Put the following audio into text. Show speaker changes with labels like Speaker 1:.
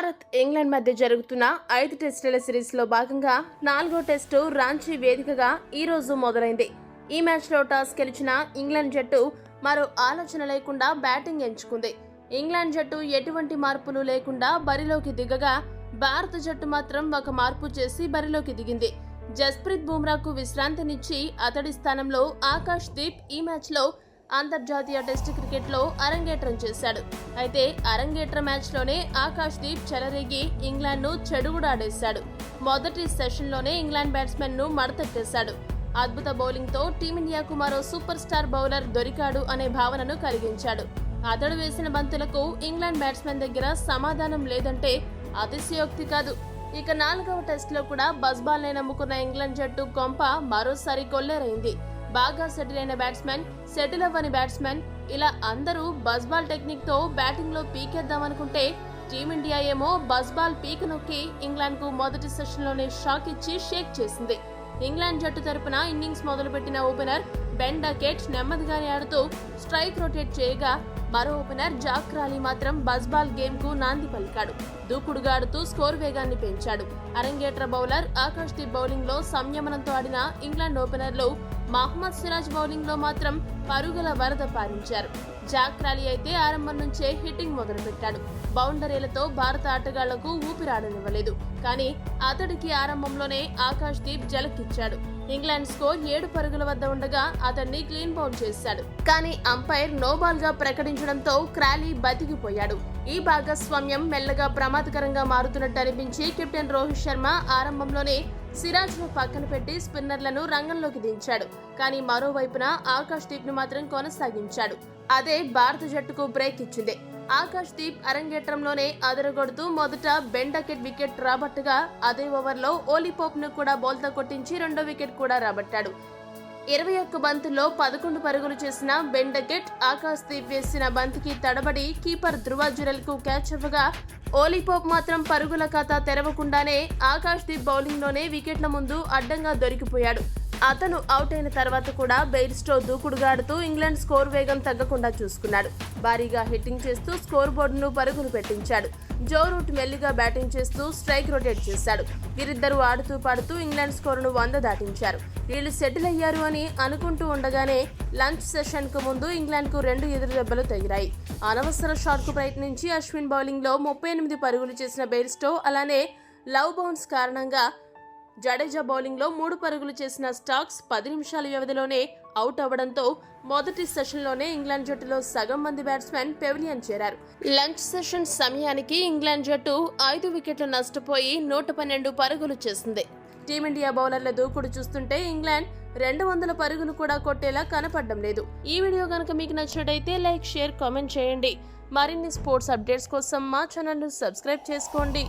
Speaker 1: Bharat England మధ్య జరుగుతున్న 5 టెస్టుల సిరీస్లో భాగంగా 4వ టెస్టు రాంచీ వేదికగా ఈ రోజు మొదలైంది. ఈ మ్యాచ్లో టాస్ గెలిచిన ఇంగ్లాండ్ జట్టు మరో ఆలోచన లేకుండా బ్యాటింగ్ ఎంచుకుంది. ఇంగ్లాండ్ జట్టు ఎటువంటి మార్పులు లేకుండా బరిలోకి దిగగా భారత జట్టు మాత్రం ఒక మార్పు చేసి బరిలోకి దిగింది. జస్ప్రీత్ బుమ్రాకు విశ్రాంతినిచ్చి అతడి స్థానంలో ఆకాష్ దీప్ ఈ మ్యాచ్లో అంతర్జాతీయ టెస్టు క్రికెట్లో అరంగేట్రం చేశాడు. అయితే అరంగేట్ర మ్యాచ్లోనే ఆకాష్ దీప్ చెలరేగి ఇంగ్లాండ్ను చెడుగుడాడేశాడు. మొదటి సెషన్లోనే ఇంగ్లాండ్ బ్యాట్స్మెన్ను మడతెట్టేశాడు. అద్భుత బౌలింగ్తో టీమిండియాకు మరో సూపర్ స్టార్ బౌలర్ దొరికాడు అనే భావనను కలిగించాడు. అతడు వేసిన బంతులకు ఇంగ్లాండ్ బ్యాట్స్మెన్ దగ్గర సమాధానం లేదంటే అతిశయోక్తి కాదు. ఇక 4వ టెస్టులో కూడా బజ్ బాల్నే నమ్ముకున్న ఇంగ్లాండ్ జట్టు కొంప మరోసారి కొల్లేరైంది. బాగా సెటిల్ అయిన బ్యాట్స్మెన్, సెటిల్ అవ్వని బ్యాట్స్మెన్ ఇలా అందరూ బజ్ బాల్ టెక్నిక్ తో బ్యాటింగ్ లో పీకేద్దామనుకుంటే టీమిండియా ఏమో బజ్ బాల్ పీక నొక్కి ఇంగ్లాండ్ కు మొదటి సెషన్ లోనే షాక్ ఇచ్చి షేక్ చేసింది. ఇంగ్లాండ్ జట్టు తరపున ఇన్నింగ్స్ మొదలుపెట్టిన ఓపెనర్ బెన్ డకెట్ నెమ్మదిగానే ఆడుతూ స్ట్రైక్ రొటేట్ చేయగా మరో ఓపెనర్ జాక్ క్రాలీ మాత్రం బజ్ బాల్ గేమ్ కు నాంది పలికాడు. దూకుడుగా ఆడుతూ స్కోర్ వేగాన్ని పెంచాడు. అరంగేట్ర బౌలర్ ఆకాష్ దీప్ బౌలింగ్ లో సంయమనంతో ఆడిన ఇంగ్లాండ్ ఓపెనర్లు మహమ్మద్ సిరాజ్ బౌలింగ్ లో మాత్రం పరుగుల వరద పారించారు. జాక్ క్రాలీ అయితే ఆరంభం నుంచే హిట్టింగ్ మొదలుపెట్టాడు. బౌండరీలతో భారత ఆటగాళ్లకు ఊపిరాడనివ్వలేదు. కానీ అతడికి ఆరంభంలోనే ఆకాష్ దీప్ జలకిచ్చాడు. ఇంగ్లాండ్ స్కోర్ 7 పరుగుల వద్ద ఉండగా అతన్ని క్లీన్ బౌల్ చేశాడు. కానీ అంపైర్ నో బాల్ గా ప్రకటించడంతో క్రాలీ బతికిపోయాడు. ఈ భాగస్వామ్యం మెల్లగా ప్రమాదకరంగా మారుతున్నట్టు అనిపించి కెప్టెన్ రోహిత్ శర్మ ఆరంభంలోనే సిరాజ్ ను పక్కన పెట్టి స్పిన్నర్లను రంగంలోకి దించాడు. కానీ మరోవైపున ఆకాష్ దీప్ ను మాత్రం కొనసాగించాడు. అదే భారత జట్టుకు బ్రేక్ ఇచ్చింది. ఆకాష్ దీప్ అరంగేట్రంలోనే అదరగొడుతూ మొదట బెన్ డకెట్ వికెట్ రాబట్టగా అదే ఓవర్లో ఓలీ పోప్ ను కూడా బౌల్తో కొట్టించి రెండో వికెట్ కూడా రాబట్టాడు. 21 బంతుల్లో 11 పరుగులు చేసిన బెన్ డకెట్ ఆకాష్ దీప్ వేసిన బంతికి తడబడి కీపర్ ధృవ జురెల్ కు క్యాచ్ అవ్వగా ఓలీ పోప్ మాత్రం పరుగుల ఖాతా తెరవకుండానే ఆకాష్ దీప్ బౌలింగ్ లోనే వికెట్ల ముందు అడ్డంగా దొరికిపోయాడు. అతను అవుట్ అయిన తర్వాత కూడా బెయిల్ స్టో దూకుడుగా ఆడుతూ ఇంగ్లాండ్ స్కోర్ వేగం తగ్గకుండా చూసుకున్నాడు. భారీగా హిట్టింగ్ చేస్తూ స్కోర్ బోర్డును పరుగులు పెట్టించాడు. జో రూట్ మెల్లిగా బ్యాటింగ్ చేస్తూ స్ట్రైక్ రొటేట్ చేశాడు. వీరిద్దరూ ఆడుతూ పాడుతూ ఇంగ్లాండ్ స్కోరును 100 దాటించారు. వీళ్లు సెటిల్ అయ్యారు అని అనుకుంటూ ఉండగానే లంచ్ సెషన్ కు ముందు ఇంగ్లాండ్ కు 2 ఎదురు దెబ్బలు తగిలాయి. అనవసర షాట్ కు ప్రయత్నించి అశ్విన్ బౌలింగ్ లో 38 పరుగులు చేసిన బెయిల్ స్టో అలానే లవ్ బౌన్స్ కారణంగా జడేజా బౌలింగ్ లో 3 పరుగులు చేసిన స్టాక్స్ 10 నిమిషాల వ్యవధిలోనే అవుట్ అవ్వడంతో మొదటి సెషన్లోనే ఇంగ్లాండ్ జట్టులో సగం మంది బ్యాట్స్మెన్ పెవిలియన్ చేరారు. లంచ్ సెషన్ సమయానికి ఇంగ్లాండ్ జట్టు 5 వికెట్లు నష్టపోయి 112 పరుగులు చేసింది. టీమిండియా బౌలర్ల దూకుడు చూస్తుంటే ఇంగ్లాండ్ 200 పరుగులు కూడా కొట్టేలా కనపడడం లేదు. ఈ వీడియో కనుక మీకు నచ్చినట్టయితే లైక్, షేర్, కామెంట్ చేయండి. మరిన్ని స్పోర్ట్స్ అప్డేట్స్ కోసం మా ఛానల్ ను సబ్స్క్రైబ్ చేసుకోండి.